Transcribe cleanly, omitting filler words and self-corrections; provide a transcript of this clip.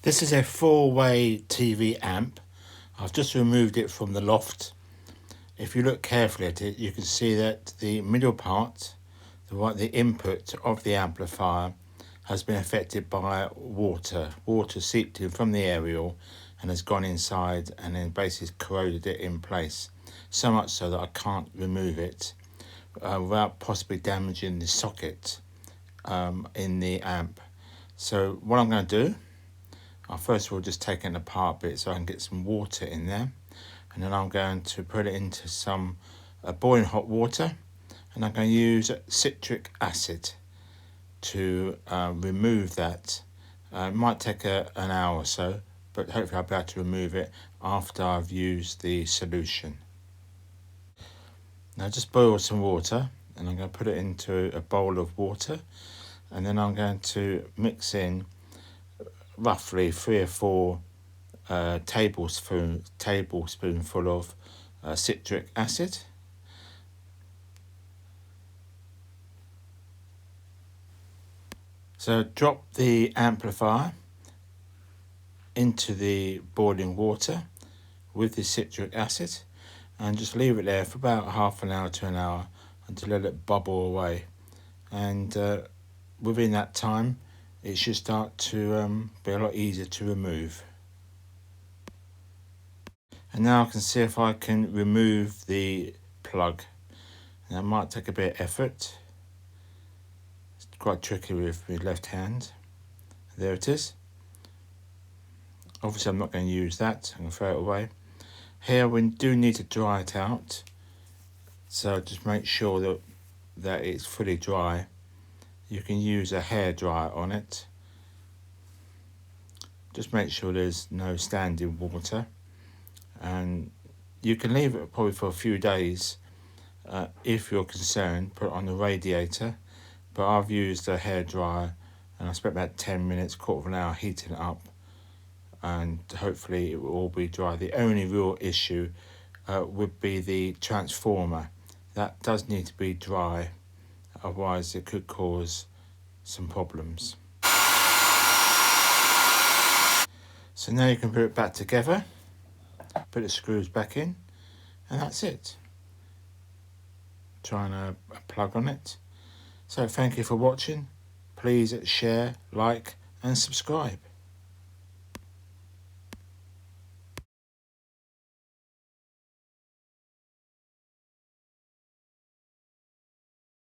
This is a 4-way TV amp. I've just removed it from the loft. If you look carefully at it, you can see that the middle part, the input of the amplifier, has been affected by water. Water seeped in from the aerial and has gone inside and then basically corroded it in place. So much so that I can't remove it without possibly damaging the socket in the amp. So what I'm going to do, I'll first of all just take it apart a bit so I can get some water in there, and then I'm going to put it into some boiling hot water, and I'm going to use citric acid to remove that. It might take an hour or so, but hopefully I'll be able to remove it after I've used the solution. Now just boil some water, and I'm going to put it into a bowl of water, and then I'm going to mix in roughly 3 or 4 tablespoonful of citric acid. So drop the amplifier into the boiling water with the citric acid and just leave it there for about half an hour to an hour until let it bubble away, and within that time it should start to be a lot easier to remove. And now I can see if I can remove the plug. Now it might take a bit of effort. It's quite tricky with my left hand. There it is. Obviously I'm not going to use that, I'm going to throw it away. Here we do need to dry it out, so just make sure that it's fully dry. You can use a hairdryer on it. Just make sure there's no standing water, and you can leave it probably for a few days if you're concerned. Put it on the radiator, but I've used a hairdryer and I spent about 10 minutes, quarter of an hour heating it up, and hopefully it will all be dry. The only real issue would be the transformer. That does need to be dry, otherwise it could cause some problems. So now you can put it back together, put the screws back in, and that's it. Trying a plug on it. So thank you for watching. Please share, like and subscribe.